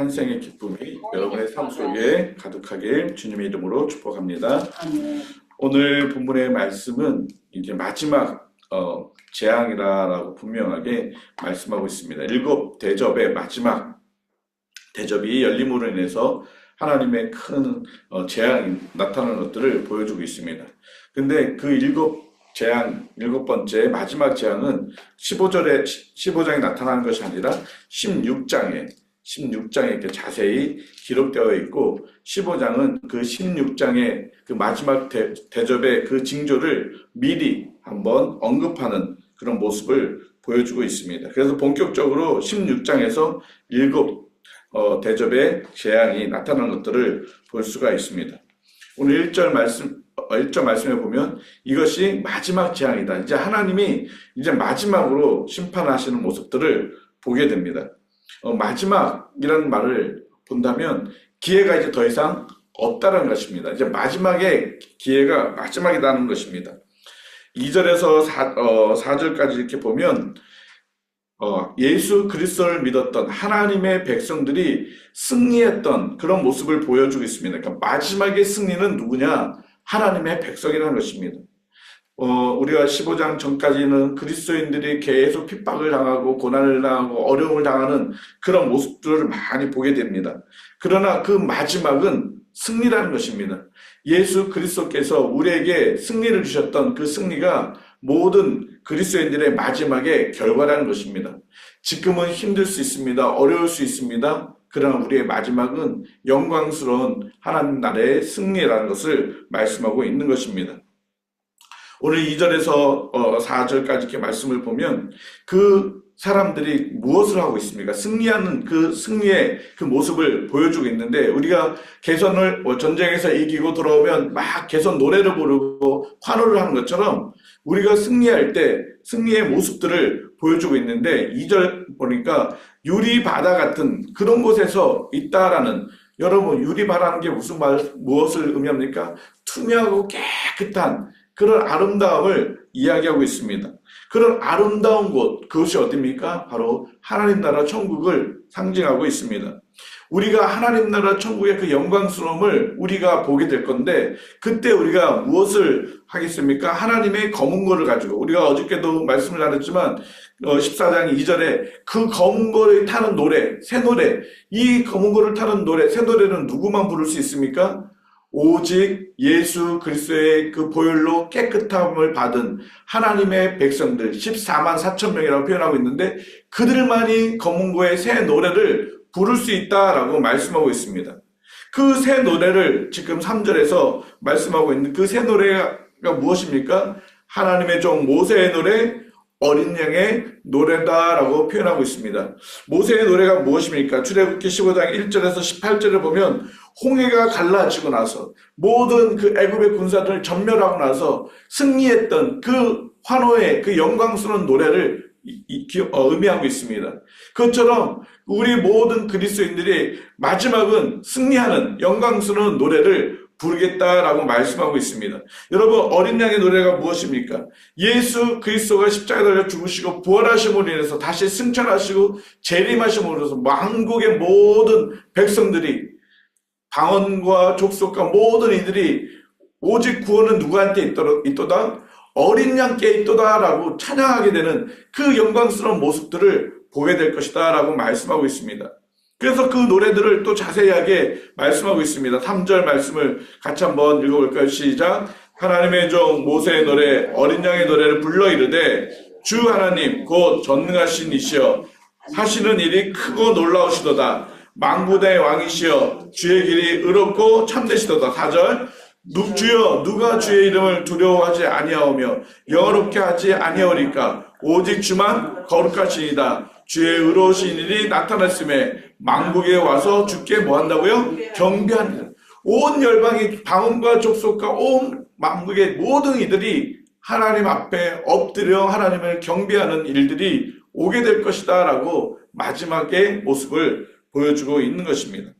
한 생의 기쁨이 여러분의 삶 속에 가득하길 주님의 이름으로 축복합니다. 오늘 본문의 말씀은 이제 마지막 재앙이라고 분명하게 말씀하고 있습니다. 7 대접의 마지막 대접이 열림으로 인해서 하나님의 큰 재앙이 나타나는 것들을 보여주고 있습니다. 근데 그 7번째 마지막 재앙은 15장에 나타나는 것이 아니라 16장에 이렇게 자세히 기록되어 있고, 15장은 그 16장의 그 마지막 대접의 그 징조를 미리 한번 언급하는 그런 모습을 보여주고 있습니다. 그래서 본격적으로 16장에서 7 대접의 재앙이 나타나는 것들을 볼 수가 있습니다. 오늘 1절 말씀에 보면 이것이 마지막 재앙이다. 이제 하나님이 이제 마지막으로 심판하시는 모습들을 보게 됩니다. 마지막이라는 말을 본다면 기회가 이제 더 이상 없다는 것입니다. 이제 마지막에 기회가 마지막이라는 것입니다. 2절에서 4절까지 이렇게 보면 예수 그리스도를 믿었던 하나님의 백성들이 승리했던 그런 모습을 보여주고 있습니다. 그러니까 마지막의 승리는 누구냐? 하나님의 백성이라는 것입니다. 우리가 15장 전까지는 그리스도인들이 계속 핍박을 당하고 고난을 당하고 어려움을 당하는 그런 모습들을 많이 보게 됩니다. 그러나 그 마지막은 승리라는 것입니다. 예수 그리스도께서 우리에게 승리를 주셨던 그 승리가 모든 그리스도인들의 마지막의 결과라는 것입니다. 지금은 힘들 수 있습니다. 어려울 수 있습니다. 그러나 우리의 마지막은 영광스러운 하나님 나라의 승리라는 것을 말씀하고 있는 것입니다. 오늘 2절에서 4절까지 이렇게 말씀을 보면 그 사람들이 무엇을 하고 있습니까? 승리하는 그 승리의 그 모습을 보여주고 있는데, 우리가 전쟁에서 이기고 돌아오면 막 개선 노래를 부르고 환호를 하는 것처럼 우리가 승리할 때 승리의 모습들을 보여주고 있는데, 2절 보니까 유리바다 같은 그런 곳에서 있다라는, 여러분 유리바다라는 게 무엇을 의미합니까? 투명하고 깨끗한 그런 아름다움을 이야기하고 있습니다. 그런 아름다운 곳, 그것이 어디입니까? 바로 하나님 나라 천국을 상징하고 있습니다. 우리가 하나님 나라 천국의 그 영광스러움을 우리가 보게 될 건데, 그때 우리가 무엇을 하겠습니까? 하나님의 검은 고를 가지고, 우리가 어저께도 말씀을 나눴지만 14장 2절에 그 검은 고를 타는 노래, 새 노래, 이 검은 고를 타는 노래, 새 노래는 누구만 부를 수 있습니까? 오직 예수 그리스도의 그 보혈로 깨끗함을 받은 하나님의 백성들 14만 4천 명이라고 표현하고 있는데, 그들만이 검은고의 새 노래를 부를 수 있다라고 말씀하고 있습니다. 그 새 노래를 지금 3절에서 말씀하고 있는 그 새 노래가 무엇입니까? 하나님의 종 모세의 노래, 어린 양의 노래다라고 표현하고 있습니다. 모세의 노래가 무엇입니까? 출애굽기 15장 1절에서 18절을 보면 홍해가 갈라지고 나서 모든 그 애굽의 군사들을 전멸하고 나서 승리했던 그 환호의 그 영광스러운 노래를 의미하고 있습니다. 그것처럼 우리 모든 그리스도인들이 마지막은 승리하는 영광스러운 노래를 부르겠다라고 말씀하고 있습니다. 여러분, 어린 양의 노래가 무엇입니까? 예수 그리스도가 십자가에 달려 죽으시고 부활하심으로 인해서 다시 승천하시고 재림하심으로 인해서 만국의 모든 백성들이, 방언과 족속과 모든 이들이 오직 구원은 누구한테 있도다? 어린 양께 있도다라고 찬양하게 되는 그 영광스러운 모습들을 보게 될 것이다 라고 말씀하고 있습니다. 그래서 그 노래들을 또 자세하게 말씀하고 있습니다. 3절 말씀을 같이 한번 읽어볼까요? 시작. 하나님의 종 모세의 노래, 어린 양의 노래를 불러 이르되 주 하나님 곧 전능하신 이시여 하시는 일이 크고 놀라우시도다. 만군의 왕이시여 주의 길이 의롭고 참되시도다. 4절. 주여 누가 주의 이름을 두려워하지 아니하오며 영어롭게 하지 아니하오리까? 오직 주만 거룩하시니이다. 주의 의로우신 일이 나타났음에 만국에 와서 주께 뭐한다고요? 경배하는. 온 열방이, 방언과 족속과 온 만국의 모든 이들이 하나님 앞에 엎드려 하나님을 경배하는 일들이 오게 될 것이다 라고 마지막의 모습을 보여주고 있는 것입니다.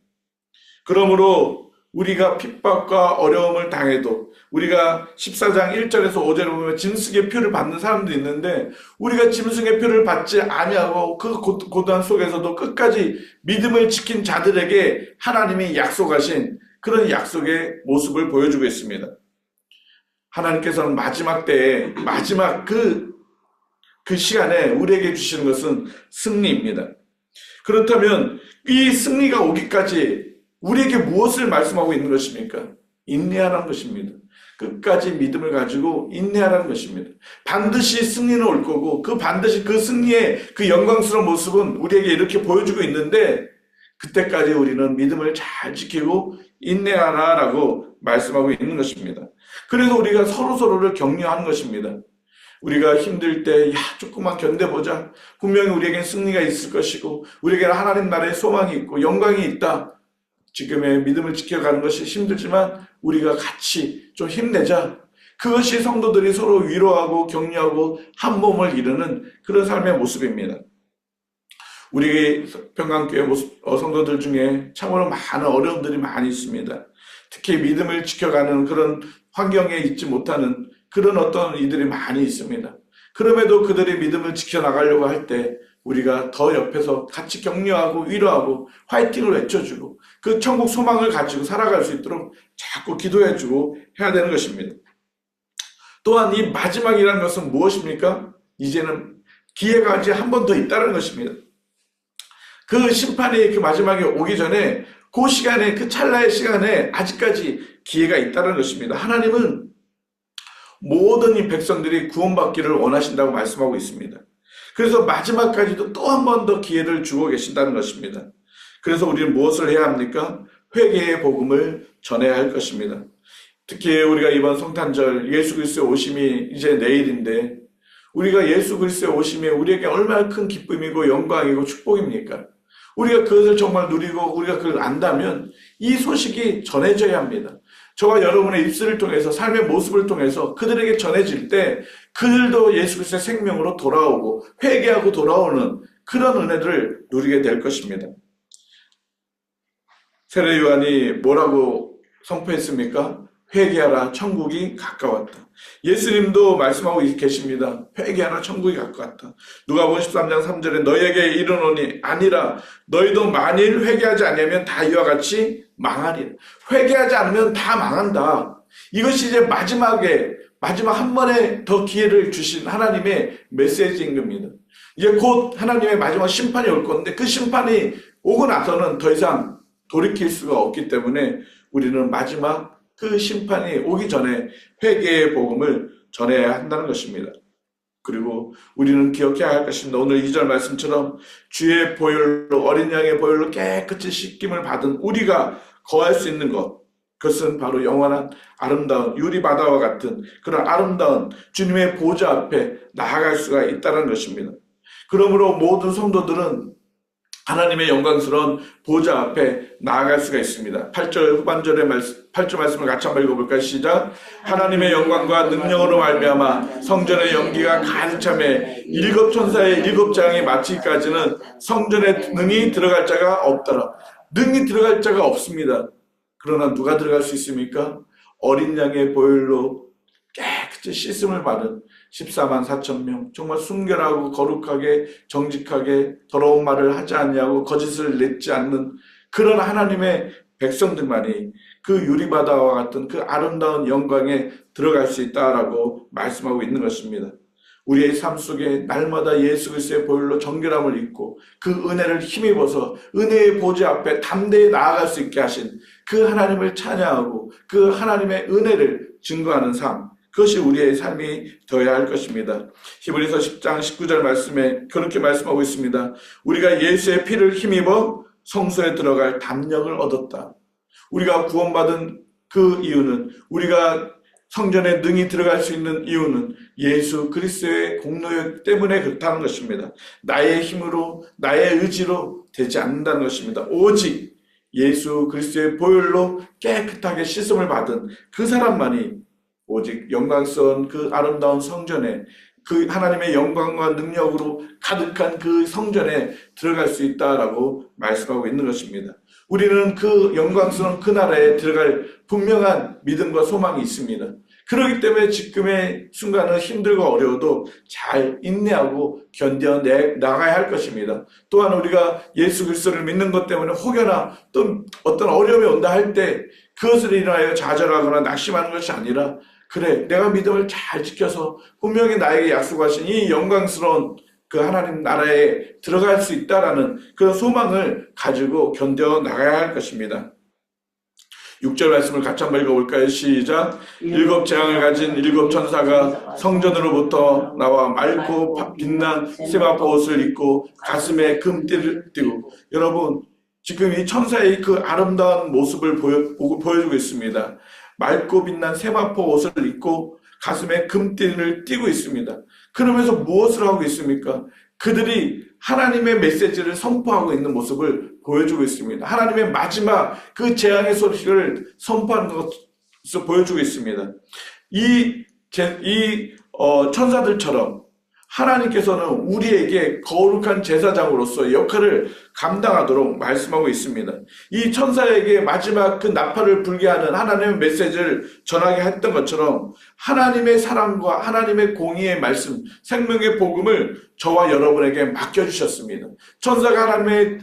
그러므로 우리가 핍박과 어려움을 당해도, 우리가 14장 1절에서 5절에 보면 짐승의 표를 받는 사람도 있는데 우리가 짐승의 표를 받지 아니하고 그 고단 속에서도 끝까지 믿음을 지킨 자들에게 하나님이 약속하신 그런 약속의 모습을 보여주고 있습니다. 하나님께서는 마지막 때에 마지막 그 시간에 우리에게 주시는 것은 승리입니다. 그렇다면 이 승리가 오기까지 우리에게 무엇을 말씀하고 있는 것입니까? 인내하라는 것입니다. 끝까지 믿음을 가지고 인내하라는 것입니다. 반드시 승리는 올 거고 반드시 그 승리의 그 영광스러운 모습은 우리에게 이렇게 보여주고 있는데 그때까지 우리는 믿음을 잘 지키고 인내하라라고 말씀하고 있는 것입니다. 그래서 우리가 서로서로를 격려하는 것입니다. 우리가 힘들 때 조금만 견뎌보자. 분명히 우리에겐 승리가 있을 것이고 우리에게는 하나님 나라의 소망이 있고 영광이 있다. 지금의 믿음을 지켜가는 것이 힘들지만 우리가 같이 좀 힘내자. 그것이 성도들이 서로 위로하고 격려하고 한 몸을 이루는 그런 삶의 모습입니다. 우리 평강교회 성도들 중에 참으로 많은 어려움들이 많이 있습니다. 특히 믿음을 지켜가는 그런 환경에 있지 못하는 그런 어떤 이들이 많이 있습니다. 그럼에도 그들의 믿음을 지켜나가려고 할 때 우리가 더 옆에서 같이 격려하고 위로하고 화이팅을 외쳐주고 그 천국 소망을 가지고 살아갈 수 있도록 자꾸 기도해주고 해야 되는 것입니다. 또한 이 마지막이라는 것은 무엇입니까? 이제는 기회가 아직 한 번 더 있다는 것입니다. 그 심판이 그 마지막에 오기 전에 그 시간에 그 찰나의 시간에 아직까지 기회가 있다는 것입니다. 하나님은 모든 이 백성들이 구원받기를 원하신다고 말씀하고 있습니다. 그래서 마지막까지도 또 한 번 더 기회를 주고 계신다는 것입니다. 그래서 우리는 무엇을 해야 합니까? 회개의 복음을 전해야 할 것입니다. 특히 우리가 이번 성탄절 예수 그리스도의 오심이 이제 내일인데 우리가 예수 그리스도의 오심이 우리에게 얼마나 큰 기쁨이고 영광이고 축복입니까? 우리가 그것을 정말 누리고 우리가 그걸 안다면 이 소식이 전해져야 합니다. 저와 여러분의 입술을 통해서 삶의 모습을 통해서 그들에게 전해질 때 그들도 예수 그리스도의 생명으로 돌아오고 회개하고 돌아오는 그런 은혜를 누리게 될 것입니다. 세례 요한이 뭐라고 선포했습니까? 회개하라, 천국이 가까웠다. 예수님도 말씀하고 계십니다. 회개하라, 천국이 가까웠다. 누가복음 13장 3절에 너희에게 이르노니 아니라 너희도 만일 회개하지 않으면 다 이와 같이 망하리라. 회개하지 않으면 다 망한다. 이것이 이제 마지막 한 번에 더 기회를 주신 하나님의 메시지인 겁니다. 이제 곧 하나님의 마지막 심판이 올 건데 그 심판이 오고 나서는 더 이상 돌이킬 수가 없기 때문에 우리는 마지막 그 심판이 오기 전에 회개의 복음을 전해야 한다는 것입니다. 그리고 우리는 기억해야 할 것입니다. 오늘 2절 말씀처럼 주의 보혈로 어린 양의 보혈로 깨끗이 씻김을 받은 우리가 거할 수 있는 것, 그것은 바로 영원한 아름다운 유리바다와 같은 그런 아름다운 주님의 보좌 앞에 나아갈 수가 있다는 것입니다. 그러므로 모든 성도들은 하나님의 영광스러운 보좌 앞에 나아갈 수가 있습니다. 8절 후반절의 8절 말씀을 같이 한번 읽어볼까요? 시작. 하나님의 영광과 능력으로 말미암아 성전의 연기가 가득 차매 7 천사의 7 장이 마치기까지는 성전에 능히 들어갈 자가 없더라. 능히 들어갈 자가 없습니다. 그러나 누가 들어갈 수 있습니까? 어린 양의 보혈로 깨끗이 씻음을 받은 14만 4천 명, 정말 순결하고 거룩하게 정직하게 더러운 말을 하지 않냐고 거짓을 냈지 않는 그런 하나님의 백성들만이 그 유리바다와 같은 그 아름다운 영광에 들어갈 수 있다라고 말씀하고 있는 것입니다. 우리의 삶 속에 날마다 예수 그리스도의 보혈로 정결함을 입고 그 은혜를 힘입어서 은혜의 보좌 앞에 담대히 나아갈 수 있게 하신 그 하나님을 찬양하고 그 하나님의 은혜를 증거하는 삶, 그것이 우리의 삶이 되어야 할 것입니다. 히브리서 10장 19절 말씀에 그렇게 말씀하고 있습니다. 우리가 예수의 피를 힘입어 성소에 들어갈 담력을 얻었다. 우리가 구원받은 그 이유는, 우리가 성전에 능히 들어갈 수 있는 이유는 예수 그리스도의 공로역 때문에 그렇다는 것입니다. 나의 힘으로, 나의 의지로 되지 않는다는 것입니다. 오직 예수 그리스도의 보혈로 깨끗하게 씻음을 받은 그 사람만이 오직 영광스러운 그 아름다운 성전에 그 하나님의 영광과 능력으로 가득한 그 성전에 들어갈 수 있다라고 말씀하고 있는 것입니다. 우리는 그 영광스러운 그 나라에 들어갈 분명한 믿음과 소망이 있습니다. 그렇기 때문에 지금의 순간은 힘들고 어려워도 잘 인내하고 견뎌나가야 할 것입니다. 또한 우리가 예수 그리스도를 믿는 것 때문에 혹여나 또 어떤 어려움이 온다 할 때 그것을 인하여 좌절하거나 낙심하는 것이 아니라 그래, 내가 믿음을 잘 지켜서 분명히 나에게 약속하신 이 영광스러운 그 하나님 나라에 들어갈 수 있다라는 그런 소망을 가지고 견뎌나가야 할 것입니다. 6절 말씀을 같이 한번 읽어볼까요? 시작. 7 재앙을 가진 7 천사가 성전으로부터 나와 맑고 빛난 세마포 옷을 입고 가슴에 금띠를 띠고, 여러분 지금 이 천사의 그 아름다운 모습을 보여주고 있습니다. 맑고 빛난 세마포 옷을 입고 가슴에 금띠를 띠고 있습니다. 그러면서 무엇을 하고 있습니까? 그들이 하나님의 메시지를 선포하고 있는 모습을 보여주고 있습니다. 하나님의 마지막 그 재앙의 소식을 선포하는 것을 보여주고 있습니다. 이 천사들처럼 하나님께서는 우리에게 거룩한 제사장으로서 역할을 감당하도록 말씀하고 있습니다. 이 천사에게 마지막 그 나팔을 불게 하는 하나님의 메시지를 전하게 했던 것처럼 하나님의 사랑과 하나님의 공의의 말씀, 생명의 복음을 저와 여러분에게 맡겨주셨습니다. 천사가 하나님의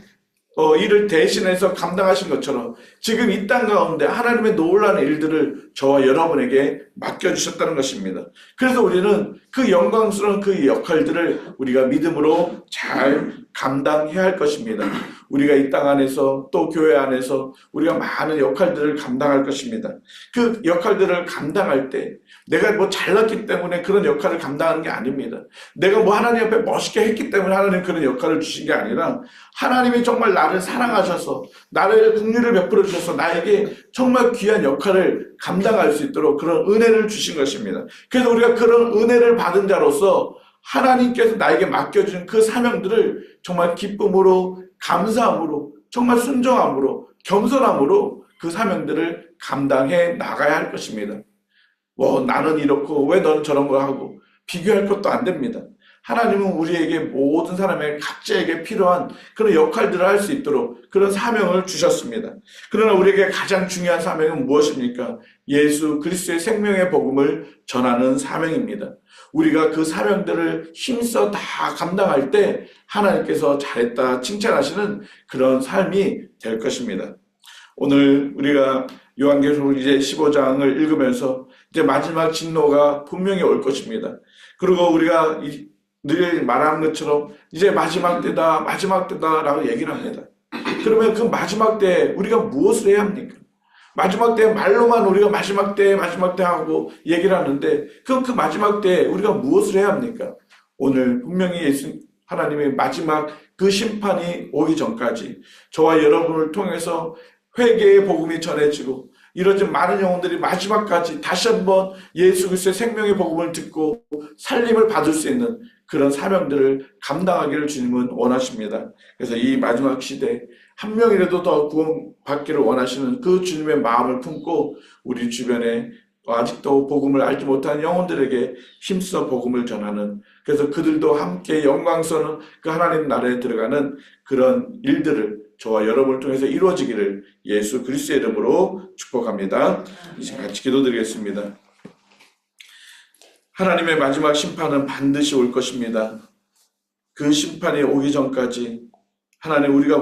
일을 대신해서 감당하신 것처럼 지금 이 땅 가운데 하나님의 놀라운 일들을 저와 여러분에게 맡겨주셨다는 것입니다. 그래서 우리는 그 영광스러운 그 역할들을 우리가 믿음으로 잘 감당해야 할 것입니다. 우리가 이 땅 안에서 또 교회 안에서 우리가 많은 역할들을 감당할 것입니다. 그 역할들을 감당할 때 내가 뭐 잘났기 때문에 그런 역할을 감당하는 게 아닙니다. 내가 뭐 하나님 앞에 멋있게 했기 때문에 하나님 그런 역할을 주신 게 아니라 하나님이 정말 나를 사랑하셔서 나를 긍휼을 베풀어 주셔서 나에게 정말 귀한 역할을 감당할 수 있도록 그런 은혜를 주신 것입니다. 그래서 우리가 그런 은혜를 받은 자로서 하나님께서 나에게 맡겨준 그 사명들을 정말 기쁨으로, 감사함으로, 정말 순종함으로, 겸손함으로 그 사명들을 감당해 나가야 할 것입니다. 나는 이렇고 왜 너는 저런 거 하고 비교할 것도 안 됩니다. 하나님은 우리에게 모든 사람의 각자에게 필요한 그런 역할들을 할 수 있도록 그런 사명을 주셨습니다. 그러나 우리에게 가장 중요한 사명은 무엇입니까? 예수 그리스도의 생명의 복음을 전하는 사명입니다. 우리가 그 사명들을 힘써 다 감당할 때 하나님께서 잘했다 칭찬하시는 그런 삶이 될 것입니다. 오늘 우리가 요한계시록 이제 15장을 읽으면서 이제 마지막 진노가 분명히 올 것입니다. 그리고 우리가 늘 말하는 것처럼 이제 마지막 때다라고 얘기를 합니다. 그러면 그 마지막 때 우리가 무엇을 해야 합니까? 마지막 때 말로만 우리가 마지막 때 하고 얘기를 하는데 그럼 그 마지막 때 우리가 무엇을 해야 합니까? 오늘 분명히 하나님의 마지막 그 심판이 오기 전까지 저와 여러분을 통해서 회개의 복음이 전해지고 이러한 많은 영혼들이 마지막까지 다시 한번 예수 그리스도의 생명의 복음을 듣고 살림을 받을 수 있는 그런 사명들을 감당하기를 주님은 원하십니다. 그래서 이 마지막 시대에 한 명이라도 더 구원받기를 원하시는 그 주님의 마음을 품고 우리 주변에 아직도 복음을 알지 못하는 영혼들에게 힘써 복음을 전하는, 그래서 그들도 함께 영광스러운 그 하나님 나라에 들어가는 그런 일들을 저와 여러분을 통해서 이루어지기를 예수 그리스도의 이름으로 축복합니다. 이제 같이 기도드리겠습니다. 하나님의 마지막 심판은 반드시 올 것입니다. 그 심판이 오기 전까지 하나님 우리가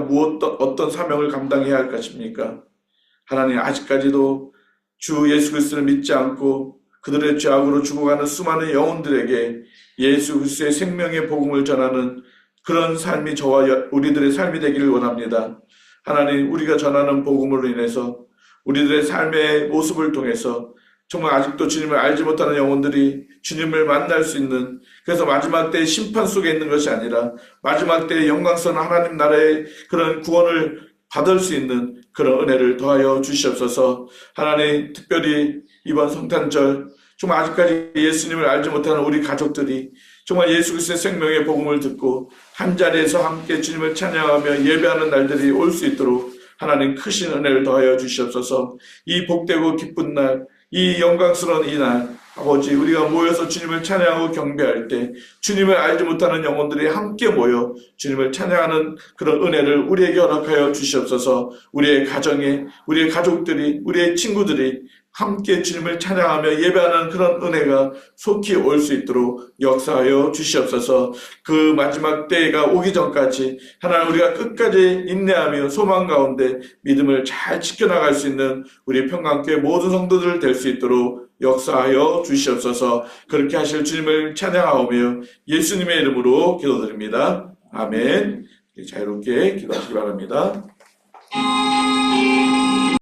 어떤 사명을 감당해야 할 것입니까? 하나님 아직까지도 주 예수 그리스도를 믿지 않고 그들의 죄악으로 죽어가는 수많은 영혼들에게 예수 그리스도의 생명의 복음을 전하는 그런 삶이 저와 우리들의 삶이 되기를 원합니다. 하나님 우리가 전하는 복음으로 인해서 우리들의 삶의 모습을 통해서 정말 아직도 주님을 알지 못하는 영혼들이 주님을 만날 수 있는, 그래서 마지막 때의 심판 속에 있는 것이 아니라 마지막 때의 영광스러운 하나님 나라의 그런 구원을 받을 수 있는 그런 은혜를 더하여 주시옵소서. 하나님 특별히 이번 성탄절 정말 아직까지 예수님을 알지 못하는 우리 가족들이 정말 예수 그리스도의 생명의 복음을 듣고 한자리에서 함께 주님을 찬양하며 예배하는 날들이 올 수 있도록 하나님 크신 은혜를 더하여 주시옵소서. 이 복되고 기쁜 날, 이 영광스러운 이 날 아버지, 우리가 모여서 주님을 찬양하고 경배할 때 주님을 알지 못하는 영혼들이 함께 모여 주님을 찬양하는 그런 은혜를 우리에게 허락하여 주시옵소서. 우리의 가정에, 우리의 가족들이, 우리의 친구들이 함께 주님을 찬양하며 예배하는 그런 은혜가 속히 올 수 있도록 역사하여 주시옵소서. 그 마지막 때가 오기 전까지 하나님, 우리가 끝까지 인내하며 소망 가운데 믿음을 잘 지켜나갈 수 있는 우리 평강교회 모든 성도들 될 수 있도록 역사하여 주시옵소서. 그렇게 하실 주님을 찬양하오며 예수님의 이름으로 기도드립니다. 아멘. 자유롭게 기도하시기 바랍니다.